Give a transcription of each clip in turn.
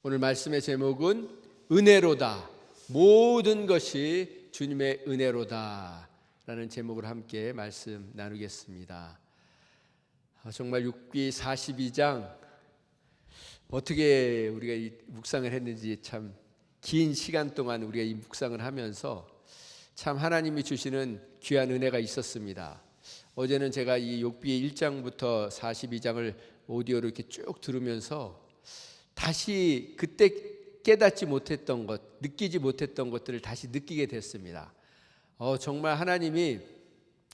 오늘 말씀의 제목은 은혜로다. 모든 것이 주님의 은혜로다 라는 제목으로 함께 말씀 나누겠습니다. 정말 욥기 42장 어떻게 우리가 이 묵상을 했는지 참 긴 시간 동안 우리가 이 묵상을 하면서 참 하나님이 주시는 귀한 은혜가 있었습니다. 어제는 제가 이 욥기 1장부터 42장을 오디오로 이렇게 쭉 들으면서 다시 그때 깨닫지 못했던 것, 느끼지 못했던 것들을 다시 느끼게 됐습니다. 정말 하나님이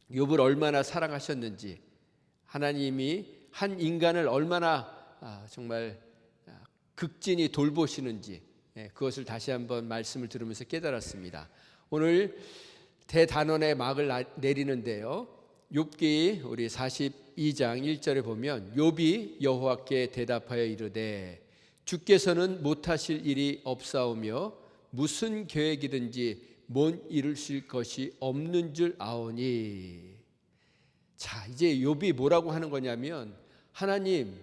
욥을 얼마나 사랑하셨는지, 하나님이 한 인간을 얼마나 정말 극진히 돌보시는지, 그것을 다시 한번 말씀을 들으면서 깨달았습니다. 오늘 대단원의 막을 내리는데요, 욥기 우리 42장 1절에 보면 욥이 여호와께 대답하여 이르되 주께서는 못하실 일이 없사오며 무슨 계획이든지 못 이루실 것이 없는 줄 아오니. 자, 이제 욥이 뭐라고 하는 거냐면, 하나님,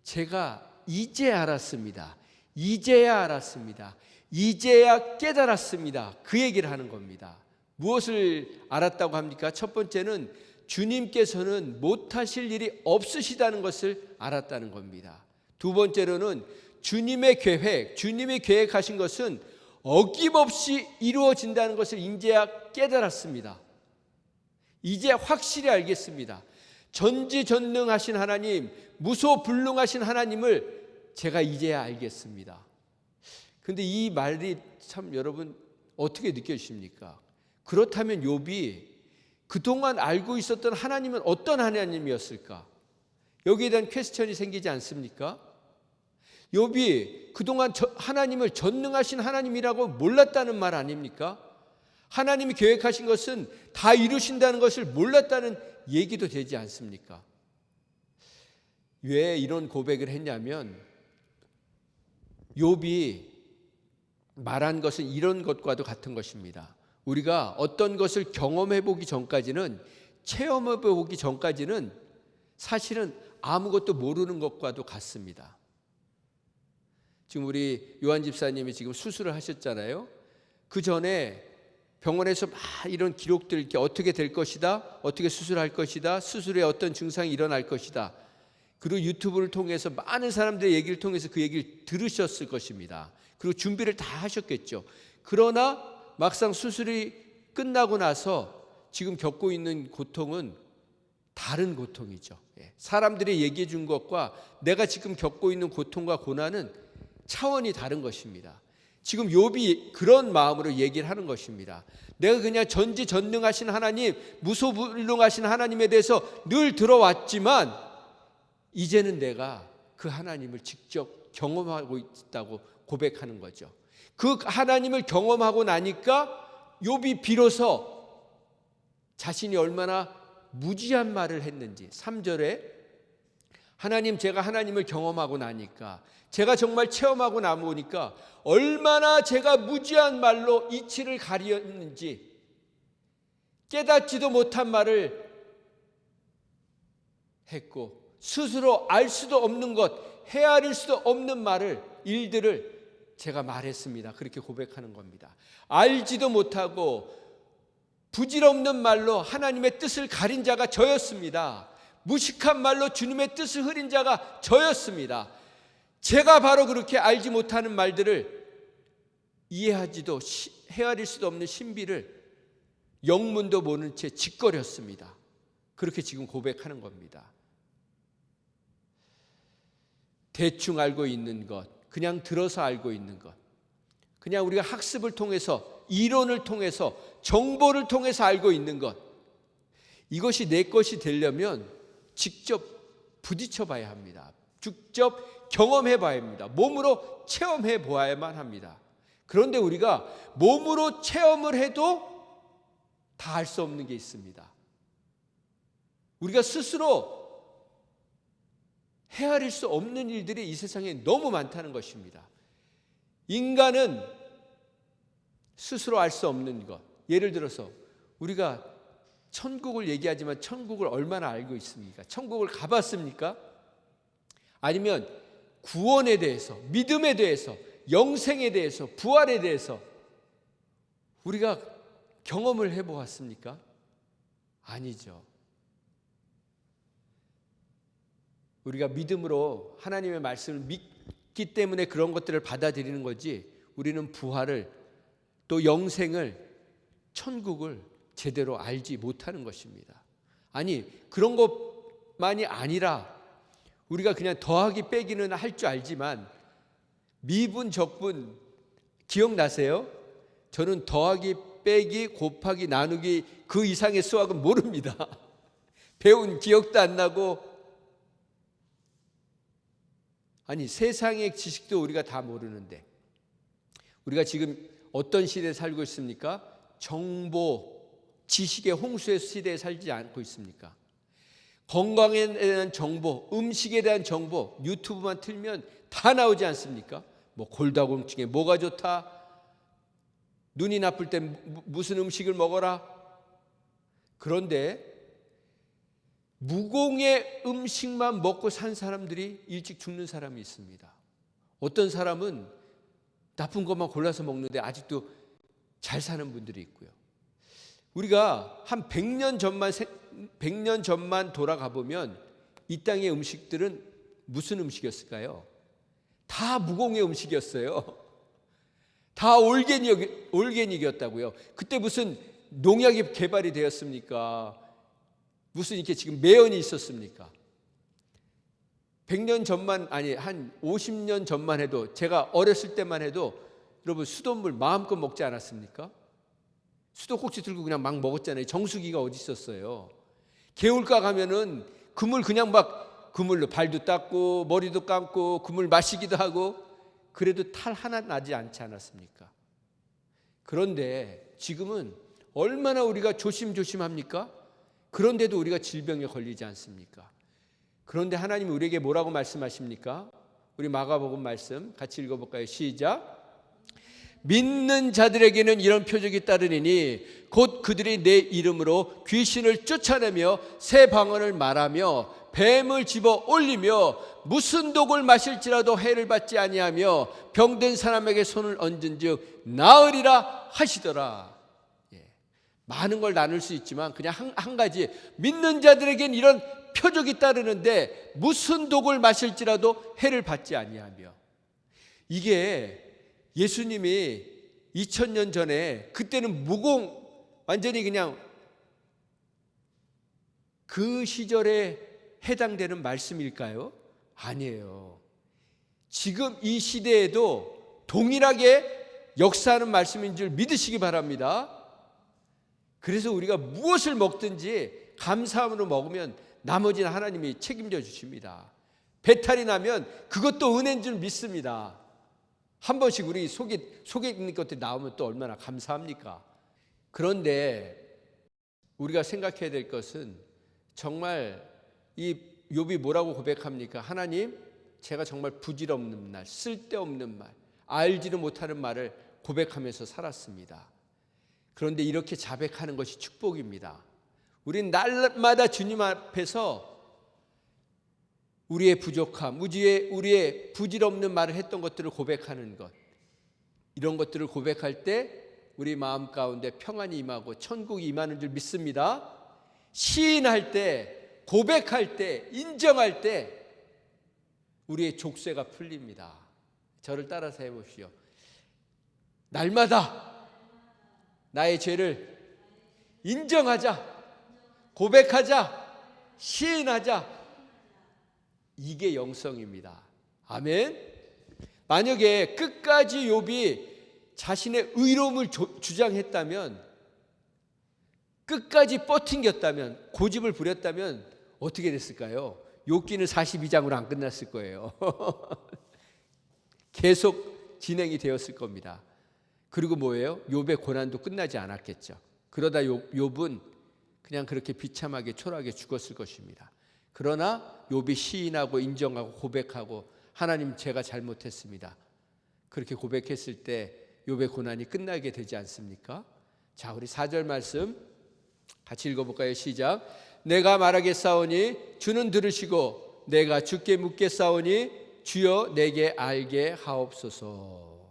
제가 이제 알았습니다. 이제야 알았습니다. 이제야 깨달았습니다. 그 얘기를 하는 겁니다. 무엇을 알았다고 합니까? 첫 번째는 주님께서는 못하실 일이 없으시다는 것을 알았다는 겁니다. 두 번째로는 주님의 계획, 주님이 계획하신 것은 어김없이 이루어진다는 것을 이제야 깨달았습니다. 이제 확실히 알겠습니다. 전지전능하신 하나님, 무소불능하신 하나님을 제가 이제야 알겠습니다. 그런데 이 말이 참 여러분 어떻게 느껴지십니까? 그렇다면 욥이 그동안 알고 있었던 하나님은 어떤 하나님이었을까? 여기에 대한 퀘스천이 생기지 않습니까? 욥이 그동안 하나님을 전능하신 하나님이라고 몰랐다는 말 아닙니까? 하나님이 계획하신 것은 다 이루신다는 것을 몰랐다는 얘기도 되지 않습니까? 왜 이런 고백을 했냐면, 욥이 말한 것은 이런 것과도 같은 것입니다. 우리가 어떤 것을 경험해 보기 전까지는, 체험해 보기 전까지는 사실은 아무것도 모르는 것과도 같습니다. 지금 우리 요한 집사님이 지금 수술을 하셨잖아요. 그 전에 병원에서 막 이런 기록들 이렇게 어떻게 될 것이다, 어떻게 수술할 것이다, 수술에 어떤 증상이 일어날 것이다, 그리고 유튜브를 통해서 많은 사람들의 얘기를 통해서 그 얘기를 들으셨을 것입니다. 그리고 준비를 다 하셨겠죠. 그러나 막상 수술이 끝나고 나서 지금 겪고 있는 고통은 다른 고통이죠. 사람들이 얘기해 준 것과 내가 지금 겪고 있는 고통과 고난은 차원이 다른 것입니다. 지금 욥이 그런 마음으로 얘기를 하는 것입니다. 내가 그냥 전지전능하신 하나님, 무소불능하신 하나님에 대해서 늘 들어왔지만 이제는 내가 그 하나님을 직접 경험하고 있다고 고백하는 거죠. 그 하나님을 경험하고 나니까 욥이 비로소 자신이 얼마나 무지한 말을 했는지, 3절에 하나님, 제가 하나님을 경험하고 나니까, 제가 정말 체험하고 나보니까 얼마나 제가 무지한 말로 이치를 가리었는지, 깨닫지도 못한 말을 했고 스스로 알 수도 없는 것, 헤아릴 수도 없는 말을, 일들을 제가 말했습니다. 그렇게 고백하는 겁니다. 알지도 못하고 부질없는 말로 하나님의 뜻을 가린 자가 저였습니다. 무식한 말로 주님의 뜻을 흐린 자가 저였습니다. 제가 바로 그렇게 알지 못하는 말들을 이해하지도 헤아릴 수도 없는 신비를 영문도 모른 채 짓거렸습니다. 그렇게 지금 고백하는 겁니다. 대충 알고 있는 것, 그냥 들어서 알고 있는 것, 그냥 우리가 학습을 통해서, 이론을 통해서, 정보를 통해서 알고 있는 것, 이것이 내 것이 되려면 직접 부딪혀 봐야 합니다. 직접 경험해 봐야 합니다. 몸으로 체험해 보아야만 합니다. 그런데 우리가 몸으로 체험을 해도 다 알 수 없는 게 있습니다. 우리가 스스로 헤아릴 수 없는 일들이 이 세상에 너무 많다는 것입니다. 인간은 스스로 알 수 없는 것, 예를 들어서 우리가 천국을 얘기하지만 천국을 얼마나 알고 있습니까? 천국을 가봤습니까? 아니면 구원에 대해서, 믿음에 대해서, 영생에 대해서, 부활에 대해서 우리가 경험을 해보았습니까? 아니죠. 우리가 믿음으로 하나님의 말씀을 믿기 때문에 그런 것들을 받아들이는 거지, 우리는 부활을, 또 영생을, 천국을 제대로 알지 못하는 것입니다. 아니, 그런 것만이 아니라 우리가 그냥 더하기 빼기는 할 줄 알지만 미분 적분 기억나세요? 저는 더하기 빼기 곱하기 나누기 그 이상의 수학은 모릅니다. 배운 기억도 안 나고, 아니 세상의 지식도 우리가 다 모르는데 우리가 지금 어떤 시대에 살고 있습니까? 정보, 지식의 홍수의 시대에 살지 않고 있습니까? 건강에 대한 정보, 음식에 대한 정보, 유튜브만 틀면 다 나오지 않습니까? 뭐 골다공증에 뭐가 좋다, 눈이 나쁠 때 무슨 음식을 먹어라. 그런데 무공의 음식만 먹고 산 사람들이 일찍 죽는 사람이 있습니다. 어떤 사람은 나쁜 것만 골라서 먹는데 아직도 잘 사는 분들이 있고요. 우리가 한 100년 전만 돌아가 보면 이 땅의 음식들은 무슨 음식이었을까요? 다 무공의 음식이었어요. 다 올게닉이었다고요. 그때 무슨 농약이 개발이 되었습니까? 무슨 이렇게 지금 매연이 있었습니까? 100년 전만, 아니 한 50년 전만 해도, 제가 어렸을 때만 해도 여러분 수돗물 마음껏 먹지 않았습니까? 수도꼭지 들고 그냥 막 먹었잖아요. 정수기가 어디 있었어요? 개울가 가면은 그물 그냥 막 그물로 발도 닦고 머리도 감고 그물 마시기도 하고, 그래도 탈 하나 나지 않지 않았습니까? 그런데 지금은 얼마나 우리가 조심합니까? 그런데도 우리가 질병에 걸리지 않습니까? 그런데 하나님이 우리에게 뭐라고 말씀하십니까? 우리 마가복음 말씀 같이 읽어볼까요? 시작. 믿는 자들에게는 이런 표적이 따르니니 곧 그들이 내 이름으로 귀신을 쫓아내며 새 방언을 말하며 뱀을 집어 올리며 무슨 독을 마실지라도 해를 받지 아니하며 병든 사람에게 손을 얹은즉 나으리라 하시더라. 많은 걸 나눌 수 있지만 그냥 한 가지, 믿는 자들에겐 이런 표적이 따르는데 무슨 독을 마실지라도 해를 받지 아니하며. 이게 예수님이 2000년 전에, 그때는 무공, 완전히 그냥 그 시절에 해당되는 말씀일까요? 아니에요. 지금 이 시대에도 동일하게 역사하는 말씀인 줄 믿으시기 바랍니다. 그래서 우리가 무엇을 먹든지 감사함으로 먹으면 나머지는 하나님이 책임져 주십니다. 배탈이 나면 그것도 은혜인 줄 믿습니다. 한 번씩 우리 속에 있는 것들이 나오면 또 얼마나 감사합니까? 그런데 우리가 생각해야 될 것은, 정말 이 욥이 뭐라고 고백합니까? 하나님, 제가 정말 부질없는 말, 쓸데없는 말, 알지도 못하는 말을 고백하면서 살았습니다. 그런데 이렇게 자백하는 것이 축복입니다. 우린 날마다 주님 앞에서 우리의 부족함, 우리의 부질없는 말을 했던 것들을 고백하는 것, 이런 것들을 고백할 때 우리 마음 가운데 평안이 임하고 천국이 임하는 줄 믿습니다. 시인할 때, 고백할 때, 인정할 때 우리의 족쇄가 풀립니다. 저를 따라서 해보시오. 날마다 나의 죄를 인정하자, 고백하자, 시인하자. 이게 영성입니다. 아멘. 만약에 끝까지 욥이 자신의 의로움을 주장했다면, 끝까지 뻗팅겼다면, 고집을 부렸다면 어떻게 됐을까요? 욥기는 42장으로 안 끝났을 거예요. 계속 진행이 되었을 겁니다. 그리고 뭐예요? 욥의 고난도 끝나지 않았겠죠. 그러다 욥은 그냥 그렇게 비참하게 초라하게 죽었을 것입니다. 그러나 욥이 시인하고 인정하고 고백하고, 하나님 제가 잘못했습니다, 그렇게 고백했을 때 욥의 고난이 끝나게 되지 않습니까? 자, 우리 4절 말씀 같이 읽어볼까요? 시작. 내가 말하겠사오니 주는 들으시고 내가 주께 묻겠사오니 주여 내게 알게 하옵소서.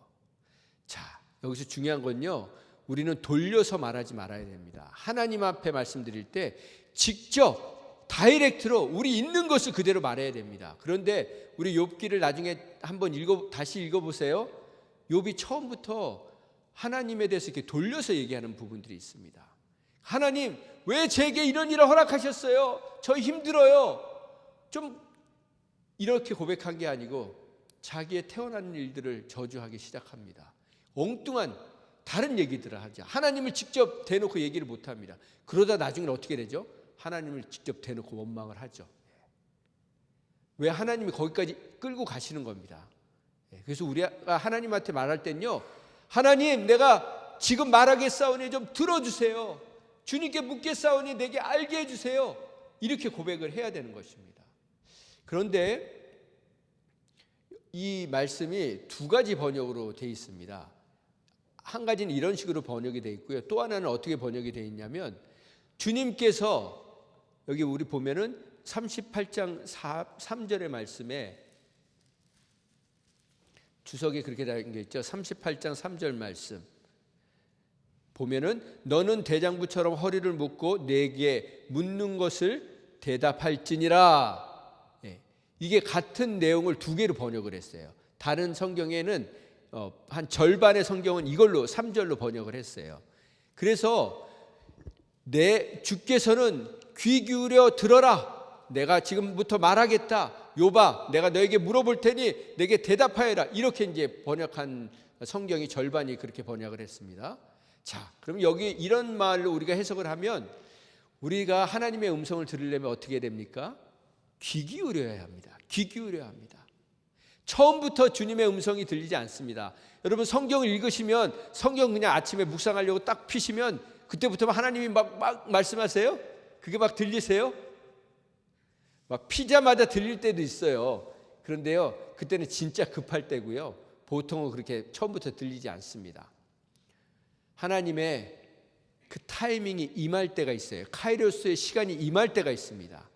자, 여기서 중요한 건요, 우리는 돌려서 말하지 말아야 됩니다. 하나님 앞에 말씀드릴 때 직접 다이렉트로 우리 있는 것을 그대로 말해야 됩니다. 그런데 우리 욥기를 나중에 한번 다시 읽어보세요. 욥이 처음부터 하나님에 대해서 이렇게 돌려서 얘기하는 부분들이 있습니다. 하나님, 왜 제게 이런 일을 허락하셨어요? 저 힘들어요. 좀 이렇게 고백한 게 아니고 자기의 태어난 일들을 저주하기 시작합니다. 엉뚱한 다른 얘기들을 하죠. 하나님을 직접 대놓고 얘기를 못합니다. 그러다 나중에는 어떻게 되죠? 하나님을 직접 대놓고 원망을 하죠. 왜? 하나님이 거기까지 끌고 가시는 겁니다. 그래서 우리가 하나님한테 말할 땐요, 하나님, 내가 지금 말하겠사오니 좀 들어주세요. 주님께 묻겠사오니 내게 알게 해주세요. 이렇게 고백을 해야 되는 것입니다. 그런데 이 말씀이 두 가지 번역으로 되어 있습니다. 한 가지는 이런 식으로 번역이 되어 있고요. 또 하나는 어떻게 번역이 되어 있냐면, 주님께서 여기 우리 보면은 38장 3절의 말씀에 주석에 그렇게 되어 있죠. 38장 3절 말씀 보면은 너는 대장부처럼 허리를 묶고 내게 묻는 것을 대답할지니라. 이게 같은 내용을 두 개로 번역을 했어요. 다른 성경에는 한 절반의 성경은 이걸로 3절로 번역을 했어요. 그래서 주께서는 귀 기울여 들어라. 내가 지금부터 말하겠다. 욥아, 내가 너에게 물어볼 테니 내게 대답하여라. 이렇게 이제 번역한 성경이 절반이 그렇게 번역을 했습니다. 자, 그럼 여기 이런 말로 우리가 해석을 하면 우리가 하나님의 음성을 들으려면 어떻게 됩니까? 귀 기울여야 합니다. 귀 기울여야 합니다. 처음부터 주님의 음성이 들리지 않습니다. 여러분 성경을 읽으시면 성경 그냥 아침에 묵상하려고 딱 피시면 그때부터 하나님이 막 말씀하세요? 그게 막 들리세요? 막 피자마자 들릴 때도 있어요. 그런데요, 그때는 진짜 급할 때고요. 보통은 그렇게 처음부터 들리지 않습니다. 하나님의 그 타이밍이 임할 때가 있어요. 카이로스의 시간이 임할 때가 있습니다.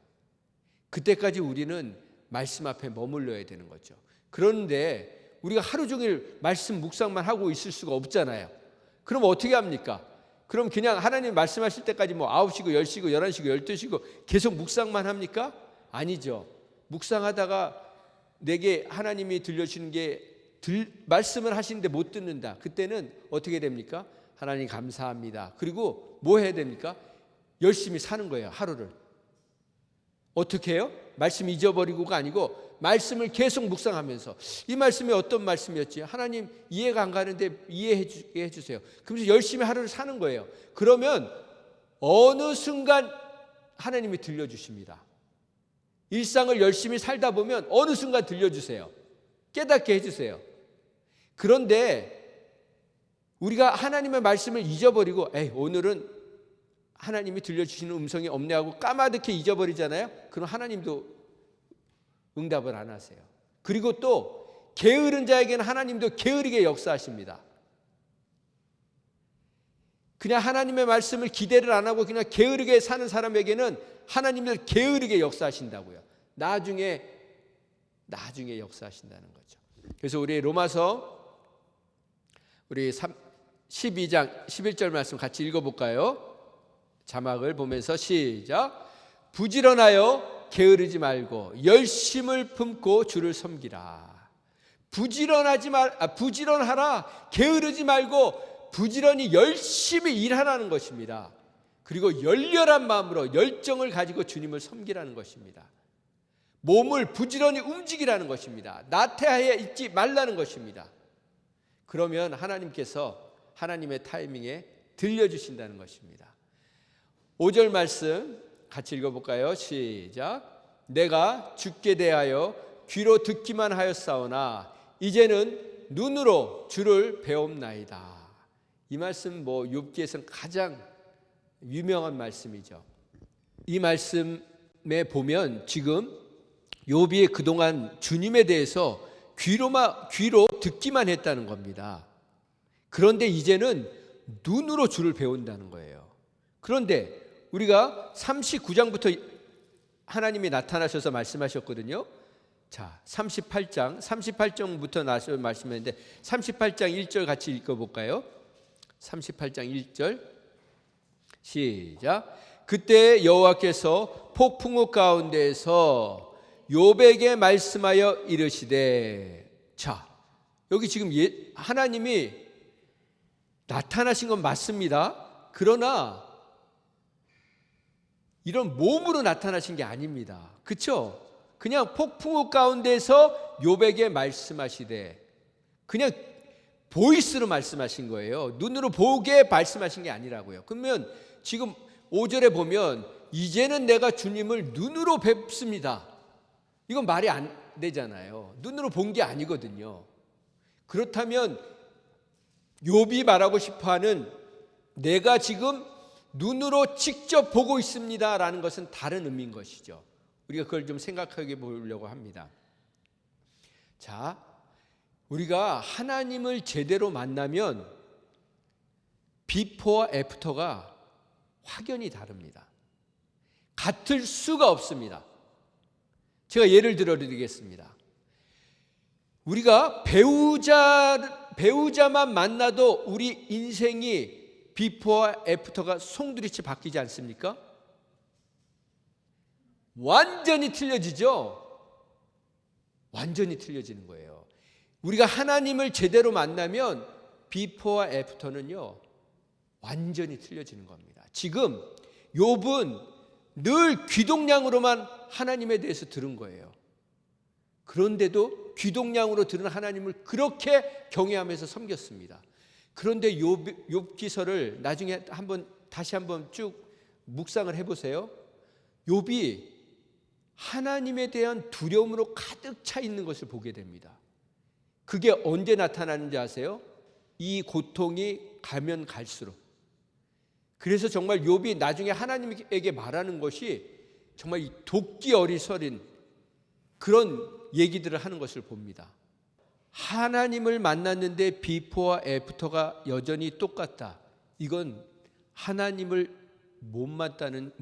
그때까지 우리는 말씀 앞에 머물러야 되는 거죠. 그런데 우리가 하루 종일 말씀 묵상만 하고 있을 수가 없잖아요. 그럼 어떻게 합니까? 그럼 그냥 하나님 말씀하실 때까지 뭐 9시고 10시고 11시고 12시고 계속 묵상만 합니까? 아니죠. 묵상하다가 내게 하나님이 들려주는 게 말씀을 하시는데 못 듣는다. 그때는 어떻게 됩니까? 하나님 감사합니다. 그리고 뭐 해야 됩니까? 열심히 사는 거예요. 하루를. 어떻게 해요? 말씀 잊어버리고가 아니고 말씀을 계속 묵상하면서 이 말씀이 어떤 말씀이었지? 하나님 이해가 안 가는데 이해해 주세요. 그러면서 열심히 하루를 사는 거예요. 그러면 어느 순간 하나님이 들려주십니다. 일상을 열심히 살다 보면 어느 순간 들려주세요. 깨닫게 해주세요. 그런데 우리가 하나님의 말씀을 잊어버리고 오늘은 하나님이 들려주시는 음성이 없네 하고 까마득히 잊어버리잖아요. 그럼 하나님도 응답을 안 하세요. 그리고 또 게으른 자에게는 하나님도 게으르게 역사하십니다. 그냥 하나님의 말씀을 기대를 안 하고 그냥 게으르게 사는 사람에게는 하나님도 게으르게 역사하신다고요. 나중에 역사하신다는 거죠. 그래서 우리 로마서 우리 12장 11절 말씀 같이 읽어볼까요? 자막을 보면서 시작. 부지런하여 게으르지 말고 열심을 품고 주를 섬기라. 부지런하라. 게으르지 말고 부지런히 열심히 일하라는 것입니다. 그리고 열렬한 마음으로 열정을 가지고 주님을 섬기라는 것입니다. 몸을 부지런히 움직이라는 것입니다. 나태하여 있지 말라는 것입니다. 그러면 하나님께서 하나님의 타이밍에 들려주신다는 것입니다. 5절 말씀 같이 읽어볼까요? 시작. 내가 주께 대하여 귀로 듣기만 하였사오나 이제는 눈으로 주를 배움나이다. 이 말씀 욥기에서는 가장 유명한 말씀이죠. 이 말씀에 보면 지금 욥이 그동안 주님에 대해서 귀로 듣기만 했다는 겁니다. 그런데 이제는 눈으로 주를 배운다는 거예요. 그런데 우리가 39장부터 하나님이 나타나셔서 말씀하셨거든요. 자, 38장부터 나서 말씀했는데 38장 1절 같이 읽어볼까요? 38장 1절 시작. 그때 여호와께서 폭풍우 가운데에서 욥에게 말씀하여 이르시되. 자, 여기 지금 하나님이 나타나신 건 맞습니다. 그러나 이런 몸으로 나타나신 게 아닙니다. 그렇죠? 그냥 폭풍우 가운데서 욥에게 말씀하시되, 그냥 보이스로 말씀하신 거예요. 눈으로 보게 말씀하신 게 아니라고요. 그러면 지금 5절에 보면 이제는 내가 주님을 눈으로 뵙습니다. 이건 말이 안 되잖아요. 눈으로 본 게 아니거든요. 그렇다면 욥이 말하고 싶어하는 내가 지금 눈으로 직접 보고 있습니다라는 것은 다른 의미인 것이죠. 우리가 그걸 좀 생각해 보려고 합니다. 자, 우리가 하나님을 제대로 만나면 비포와 애프터가 확연히 다릅니다. 같을 수가 없습니다. 제가 예를 들어 드리겠습니다. 우리가 배우자만 만나도 우리 인생이 비포와 애프터가 송두리째 바뀌지 않습니까? 완전히 틀려지죠? 완전히 틀려지는 거예요. 우리가 하나님을 제대로 만나면 비포와 애프터는요, 완전히 틀려지는 겁니다. 지금 욥은 늘 귀동냥으로만 하나님에 대해서 들은 거예요. 그런데도 귀동냥으로 들은 하나님을 그렇게 경외하면서 섬겼습니다. 그런데 욥기서를 나중에 다시 한번 쭉 묵상을 해보세요. 욥이 하나님에 대한 두려움으로 가득 차 있는 것을 보게 됩니다. 그게 언제 나타나는지 아세요? 이 고통이 가면 갈수록. 그래서 정말 욥이 나중에 하나님에게 말하는 것이 정말 이 도끼 어리서린 그런 얘기들을 하는 것을 봅니다. 하나님을 만났는데 비포와 애프터가 여전히 똑같다. 이건 하나님을 못 만났다는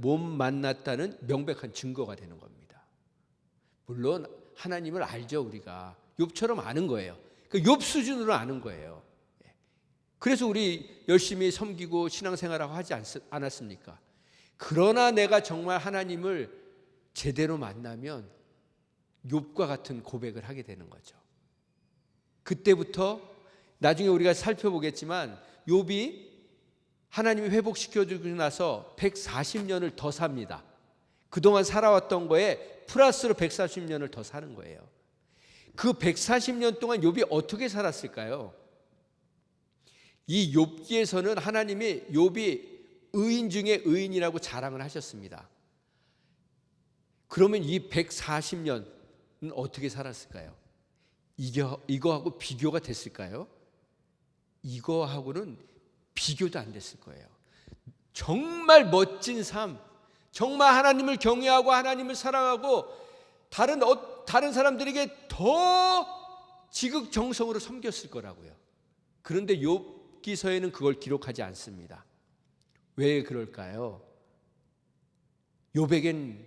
명백한 증거가 되는 겁니다. 물론 하나님을 알죠, 우리가. 욥처럼 아는 거예요. 욥 수준으로 아는 거예요. 그래서 우리 열심히 섬기고 신앙생활하고 하지 않았습니까? 그러나 내가 정말 하나님을 제대로 만나면 욥과 같은 고백을 하게 되는 거죠. 그때부터 나중에 우리가 살펴보겠지만 욥이 하나님이 회복시켜주고 나서 140년을 더 삽니다. 그동안 살아왔던 거에 플러스로 140년을 더 사는 거예요. 그 140년 동안 욥이 어떻게 살았을까요? 이 욥기에서는 하나님이 욥이 의인 중에 의인이라고 자랑을 하셨습니다. 그러면 이 140년은 어떻게 살았을까요? 이거하고 비교가 됐을까요? 이거하고는 비교도 안 됐을 거예요. 정말 멋진 삶, 정말 하나님을 경외하고 하나님을 사랑하고 다른 사람들에게 더 지극정성으로 섬겼을 거라고요. 그런데 욥기서에는 그걸 기록하지 않습니다. 왜 그럴까요? 욥에겐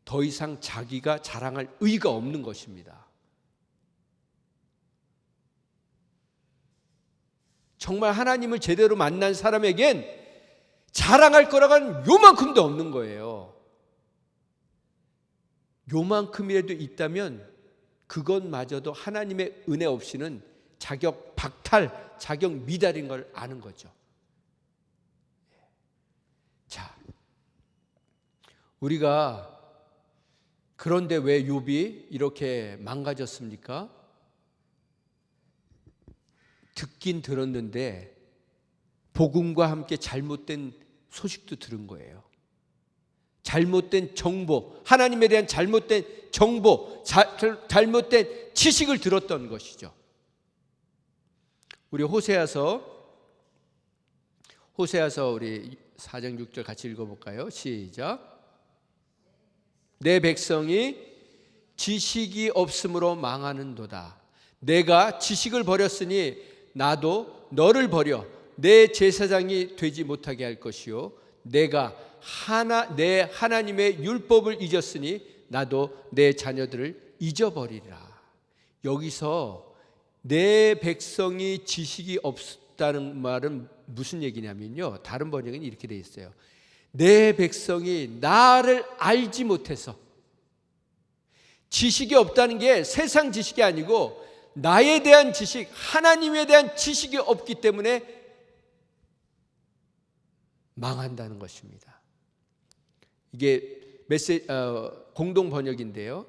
더 이상 자기가 자랑할 의의가 없는 것입니다. 정말 하나님을 제대로 만난 사람에겐 자랑할 거라고는 요만큼도 없는 거예요. 요만큼이라도 있다면 그것마저도 하나님의 은혜 없이는 자격 박탈, 자격 미달인 걸 아는 거죠. 자, 우리가 그런데 왜 욥이 이렇게 망가졌습니까? 듣긴 들었는데 복음과 함께 잘못된 소식도 들은 거예요. 잘못된 정보, 하나님에 대한 잘못된 정보, 잘못된 지식을 들었던 것이죠. 우리 호세아서 우리 4장 6절 같이 읽어볼까요? 시작. 내 백성이 지식이 없으므로 망하는도다. 내가 지식을 버렸으니 나도 너를 버려 내 제사장이 되지 못하게 할 것이요, 내가 내 하나님의 율법을 잊었으니 나도 내 자녀들을 잊어버리라. 여기서 내 백성이 지식이 없다는 말은 무슨 얘기냐면요, 다른 번역은 이렇게 돼 있어요. 내 백성이 나를 알지 못해서. 지식이 없다는 게 세상 지식이 아니고 나에 대한 지식, 하나님에 대한 지식이 없기 때문에 망한다는 것입니다. 이게 공동 번역인데요,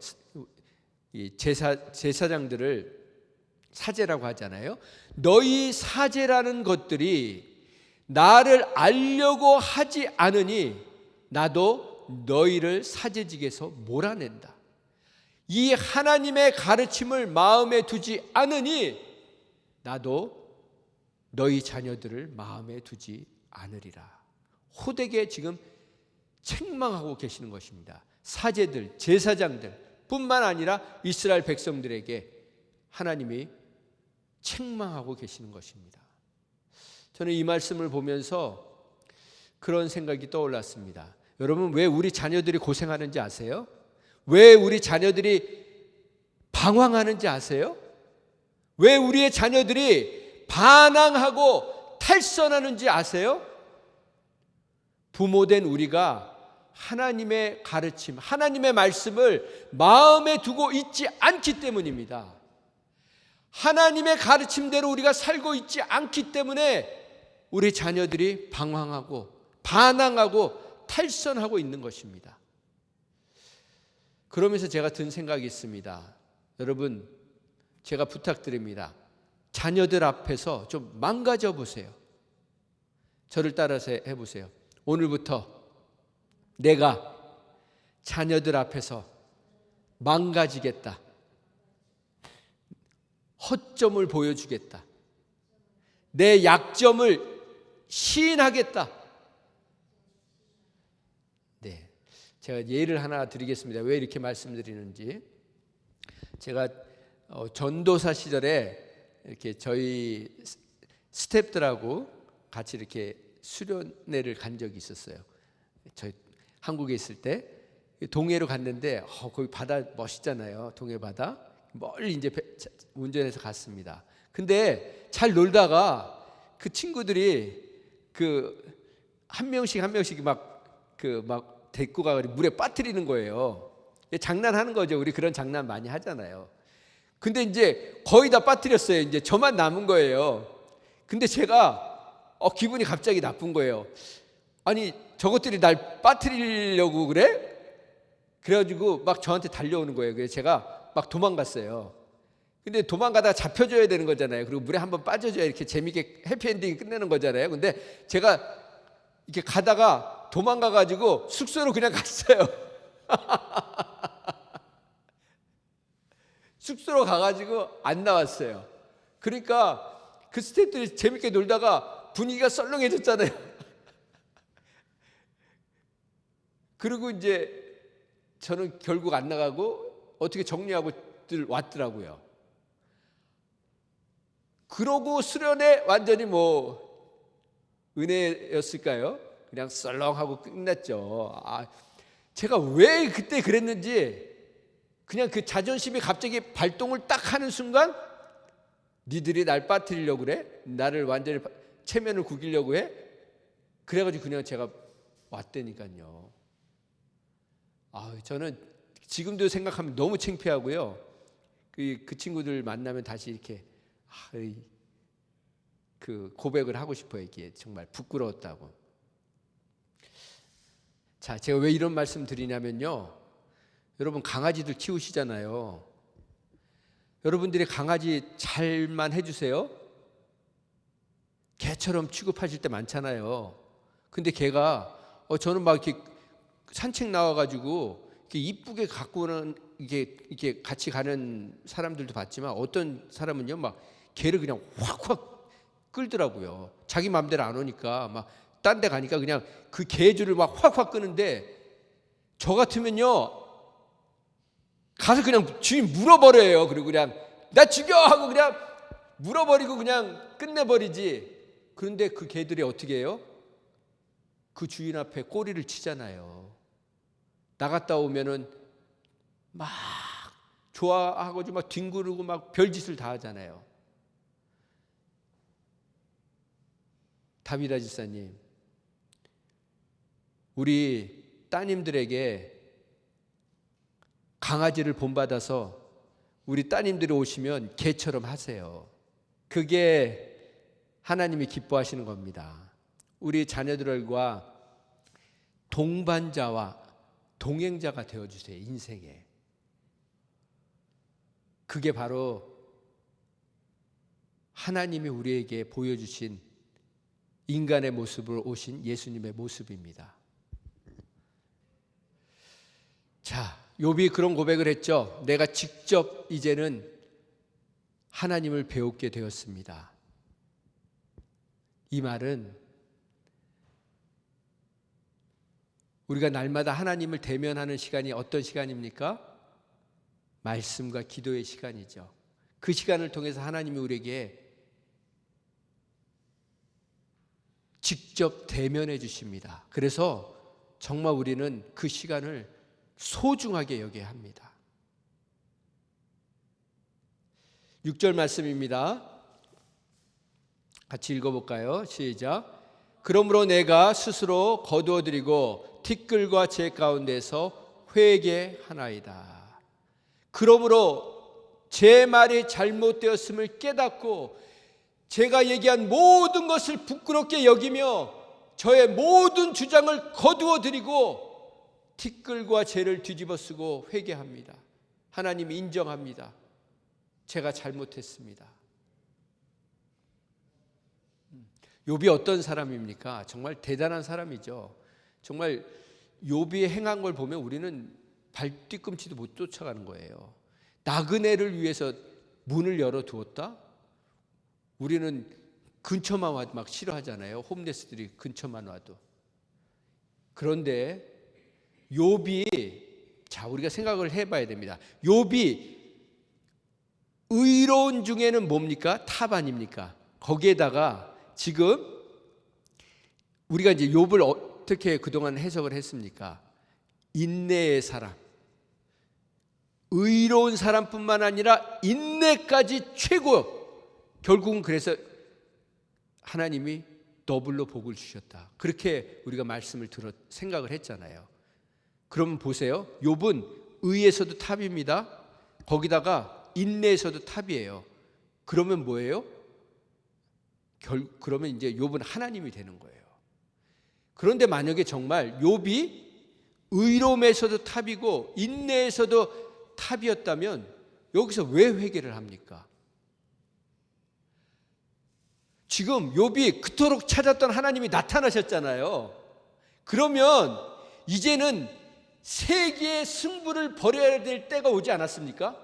제사장들을 사제라고 하잖아요. 너희 사제라는 것들이 나를 알려고 하지 않으니 나도 너희를 사제직에서 몰아낸다. 이 하나님의 가르침을 마음에 두지 않으니 나도 너희 자녀들을 마음에 두지 않으리라. 호되게 지금 책망하고 계시는 것입니다. 사제들, 제사장들 뿐만 아니라 이스라엘 백성들에게 하나님이 책망하고 계시는 것입니다. 저는 이 말씀을 보면서 그런 생각이 떠올랐습니다. 여러분, 왜 우리 자녀들이 고생하는지 아세요? 왜 우리 자녀들이 방황하는지 아세요? 왜 우리의 자녀들이 반항하고 탈선하는지 아세요? 부모된 우리가 하나님의 가르침, 하나님의 말씀을 마음에 두고 있지 않기 때문입니다. 하나님의 가르침대로 우리가 살고 있지 않기 때문에 우리 자녀들이 방황하고 반항하고 탈선하고 있는 것입니다. 그러면서 제가 든 생각이 있습니다. 여러분, 제가 부탁드립니다. 자녀들 앞에서 좀 망가져 보세요. 저를 따라서 해보세요. 오늘부터 내가 자녀들 앞에서 망가지겠다. 허점을 보여주겠다. 내 약점을 시인하겠다. 네, 제가 예를 하나 드리겠습니다. 왜 이렇게 말씀드리는지. 제가 전도사 시절에 이렇게 저희 스태프들하고 같이 이렇게 수련회를 간 적이 있었어요. 저희 한국에 있을 때 동해로 갔는데 거기 바다 멋있잖아요. 동해 바다 멀리 이제 운전해서 갔습니다. 근데 잘 놀다가 그 친구들이 한 명씩 막 데리고 가가지고 물에 빠뜨리는 거예요. 장난하는 거죠. 우리 그런 장난 많이 하잖아요. 근데 이제 거의 다 빠뜨렸어요. 이제 저만 남은 거예요. 근데 제가 기분이 갑자기 나쁜 거예요. 아니, 저것들이 날 빠뜨리려고 그래? 그래가지고 막 저한테 달려오는 거예요. 그래서 제가 막 도망갔어요. 근데 도망가다가 잡혀줘야 되는 거잖아요. 그리고 물에 한번 빠져줘야 이렇게 재밌게 해피엔딩 끝내는 거잖아요. 근데 제가 이렇게 가다가 도망가가지고 숙소로 그냥 갔어요. 숙소로 가가지고 안 나왔어요. 그러니까 그 스태프들이 재밌게 놀다가 분위기가 썰렁해졌잖아요. 그리고 이제 저는 결국 안 나가고 어떻게 정리하고 왔더라고요. 그러고 수련회 완전히 은혜였을까요? 그냥 썰렁하고 끝났죠. 제가 왜 그때 그랬는지, 그냥 그 자존심이 갑자기 발동을 딱 하는 순간, 니들이 날 빠뜨리려고 그래? 나를 완전히 체면을 구기려고 해? 그래가지고 그냥 제가 왔다니까요. 저는 지금도 생각하면 너무 창피하고요. 그 친구들 만나면 다시 이렇게 그 고백을 하고 싶어요. 이게 정말 부끄러웠다고. 자, 제가 왜 이런 말씀 드리냐면요. 여러분, 강아지들 키우시잖아요. 여러분들이 강아지 잘만 해주세요. 개처럼 취급하실 때 많잖아요. 근데 걔가 저는 막 이렇게 산책 나와가지고 이렇게 이쁘게 가꾸는 이게 같이 가는 사람들도 봤지만, 어떤 사람은요 막 개를 그냥 확확 끌더라고요. 자기 마음대로 안 오니까 막 딴 데 가니까 그냥 그 개줄을 막 확확 끄는데, 저 같으면요 가서 그냥 주인 물어버려요. 그리고 그냥 나 죽여 하고 그냥 물어버리고 그냥 끝내버리지. 그런데 그 개들이 어떻게 해요? 그 주인 앞에 꼬리를 치잖아요. 나갔다 오면은 막 좋아하고 막 뒹구르고 막 별짓을 다 하잖아요. 다비다 집사님, 우리 따님들에게 강아지를 본받아서 우리 따님들이 오시면 개처럼 하세요. 그게 하나님이 기뻐하시는 겁니다. 우리 자녀들과 동반자와 동행자가 되어주세요. 인생에. 그게 바로 하나님이 우리에게 보여주신 인간의 모습으로 오신 예수님의 모습입니다. 자, 욥이 그런 고백을 했죠. 내가 직접 이제는 하나님을 배우게 되었습니다. 이 말은 우리가 날마다 하나님을 대면하는 시간이 어떤 시간입니까? 말씀과 기도의 시간이죠. 그 시간을 통해서 하나님이 우리에게 직접 대면해 주십니다. 그래서 정말 우리는 그 시간을 소중하게 여겨야 합니다. 6절 말씀입니다. 같이 읽어볼까요? 시작. 그러므로 내가 스스로 거두어드리고 티끌과 재 가운데서 회개하나이다. 그러므로 제 말이 잘못되었음을 깨닫고 제가 얘기한 모든 것을 부끄럽게 여기며 저의 모든 주장을 거두어드리고 티끌과 재를 뒤집어 쓰고 회개합니다. 하나님이 인정합니다. 제가 잘못했습니다. 욥이 어떤 사람입니까? 정말 대단한 사람이죠. 정말 욥이 행한 걸 보면 우리는 발뒤꿈치도 못 쫓아가는 거예요. 나그네를 위해서 문을 열어두었다? 우리는 근처만 와도 막 싫어하잖아요. 홈레스들이 근처만 와도. 그런데 욥이, 자, 우리가 생각을 해봐야 됩니다. 욥이 의로운 중에는 뭡니까? 탑 아닙니까? 거기에다가 지금 우리가 이제 욥을 어떻게 그동안 해석을 했습니까? 인내의 사람, 의로운 사람뿐만 아니라 인내까지 최고. 결국은 그래서 하나님이 더블로 복을 주셨다. 그렇게 우리가 말씀을 생각을 했잖아요. 그러면 보세요. 욥은 의에서도 탑입니다. 거기다가 인내에서도 탑이에요. 그러면 뭐예요? 그러면 이제 욥은 하나님이 되는 거예요. 그런데 만약에 정말 욥이 의로움에서도 탑이고 인내에서도 탑이었다면 여기서 왜 회개를 합니까? 지금 욥이 그토록 찾았던 하나님이 나타나셨잖아요. 그러면 이제는 세계의 승부를 벌여야 될 때가 오지 않았습니까?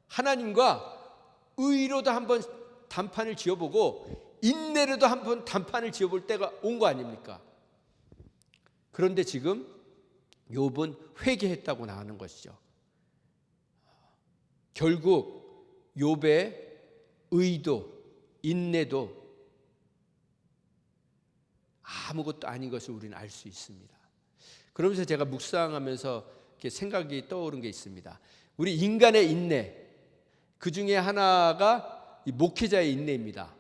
하나님과 의로도 한번 단판을 지어보고 인내로도 한번 단판을 지어볼 때가 온 거 아닙니까? 그런데 지금 욥은 회개했다고 나오는 것이죠. 결국 욥의 의도, 인내도 아무것도 아닌 것을 우리는 알 수 있습니다. 그러면서 제가 묵상하면서 이렇게 생각이 떠오른 게 있습니다. 우리 인간의 인내, 그 중에 하나가 이 목회자의 인내입니다.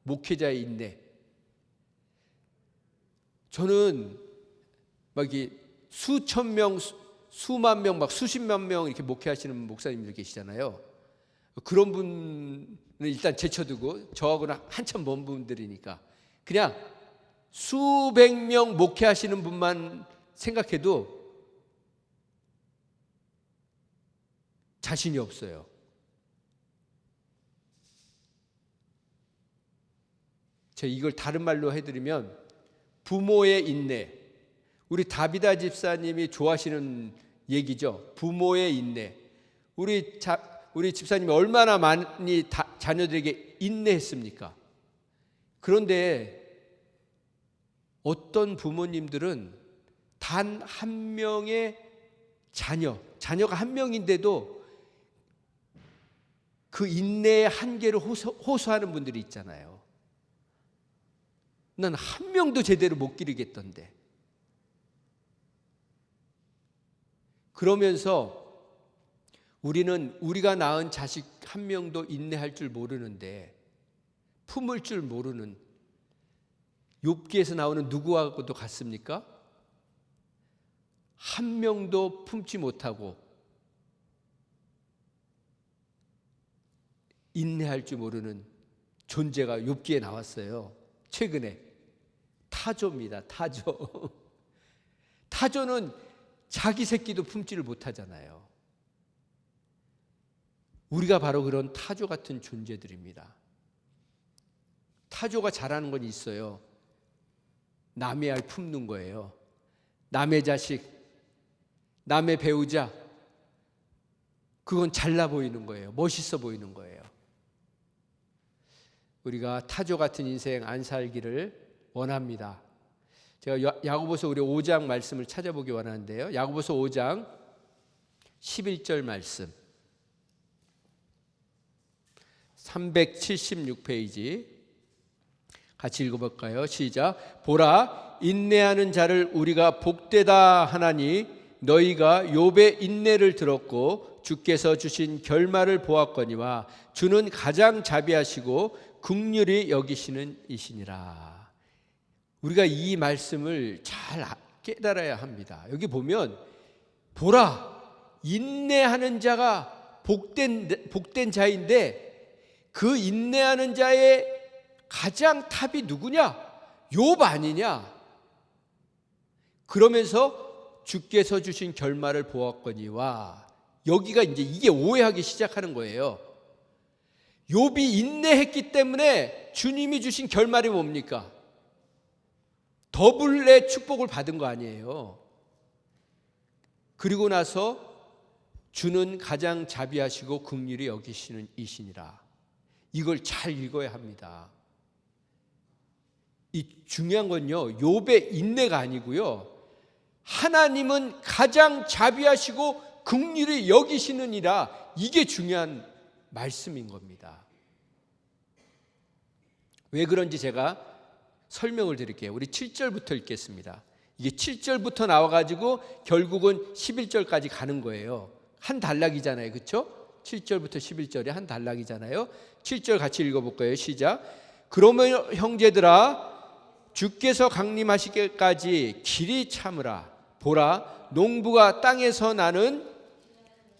목회자의 인내. 저는 막 수천 명, 수만 명, 막 수십만 명 이렇게 목회하시는 목사님들 계시잖아요. 그런 분은 일단 제쳐두고 저하고는 한참 먼 분들이니까 그냥 수백 명 목회하시는 분만 생각해도 자신이 없어요. 제가 이걸 다른 말로 해드리면 부모의 인내. 우리 다비다 집사님이 좋아하시는 얘기죠. 부모의 인내. 우리 집사님이 얼마나 많이 자녀들에게 인내했습니까? 그런데 어떤 부모님들은 단 한 명의 자녀가 한 명인데도 그 인내의 한계를 호소하는 분들이 있잖아요. 난 한 명도 제대로 못 기르겠던데. 그러면서 우리는 우리가 낳은 자식 한 명도 인내할 줄 모르는데, 품을 줄 모르는, 욥기에서 나오는 누구하고도 같습니까? 한 명도 품지 못하고 인내할 줄 모르는 존재가 욥기에 나왔어요. 최근에 타조입니다. 타조. 타조는 자기 새끼도 품지를 못하잖아요. 우리가 바로 그런 타조 같은 존재들입니다. 타조가 잘하는 건 있어요. 남의 알 품는 거예요. 남의 자식, 남의 배우자, 그건 잘나 보이는 거예요. 멋있어 보이는 거예요. 우리가 타조 같은 인생 안 살기를 원합니다. 제가 야고보서 우리 5장 말씀을 찾아보기 원하는데요. 야고보서 5장 11절 말씀, 376페이지 같이 읽어볼까요? 시작. 보라, 인내하는 자를 우리가 복되다 하나니 너희가 욥의 인내를 들었고 주께서 주신 결말을 보았거니와 주는 가장 자비하시고 긍휼히 여기시는 이시니라. 우리가 이 말씀을 잘 깨달아야 합니다. 여기 보면 보라, 인내하는 자가 복된 자인데 그 인내하는 자의 가장 탑이 누구냐? 욥 아니냐? 그러면서 주께서 주신 결말을 보았거니와, 여기가 이제 이게 오해하기 시작하는 거예요. 욥이 인내했기 때문에 주님이 주신 결말이 뭡니까? 더블의 축복을 받은 거 아니에요. 그리고 나서 주는 가장 자비하시고 긍휼히 여기시는 이시니라. 이걸 잘 읽어야 합니다. 이 중요한 건요, 욥의 인내가 아니고요, 하나님은 가장 자비하시고 긍휼히 여기시느니라. 이게 중요한 말씀인 겁니다. 왜 그런지 제가 설명을 드릴게요. 우리 7절부터 읽겠습니다. 이게 7절부터 나와가지고 결국은 11절까지 가는 거예요. 한 단락이잖아요. 그렇죠? 7절부터 11절이 한 단락이잖아요. 7절 같이 읽어볼까요? 시작. 그러면 형제들아, 주께서 강림하시기까지 길이 참으라. 보라, 농부가 땅에서 나는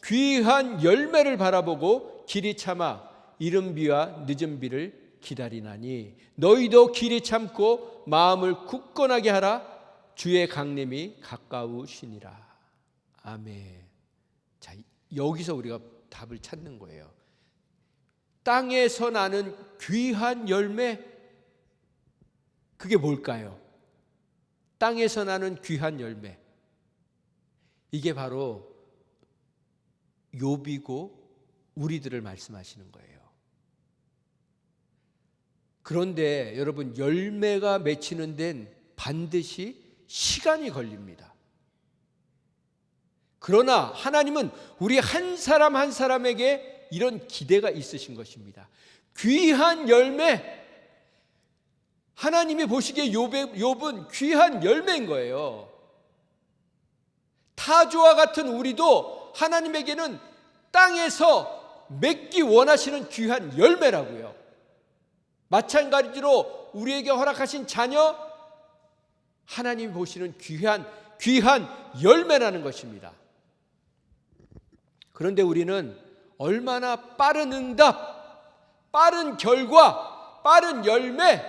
귀한 열매를 바라보고 길이 참아 이른 비와 늦은 비를 기다리나니 너희도 길이 참고 마음을 굳건하게 하라. 주의 강림이 가까우시니라. 아멘. 자, 여기서 우리가 답을 찾는 거예요. 땅에서 나는 귀한 열매, 그게 뭘까요? 땅에서 나는 귀한 열매, 이게 바로 욥이고 우리들을 말씀하시는 거예요. 그런데 여러분, 열매가 맺히는 데는 반드시 시간이 걸립니다. 그러나 하나님은 우리 한 사람 한 사람에게 이런 기대가 있으신 것입니다. 귀한 열매, 하나님이 보시기에 욥은 귀한 열매인 거예요. 타조와 같은 우리도 하나님에게는 땅에서 맺기 원하시는 귀한 열매라고요. 마찬가지로 우리에게 허락하신 자녀, 하나님이 보시는 귀한 열매라는 것입니다. 그런데 우리는 얼마나 빠른 응답, 빠른 결과, 빠른 열매,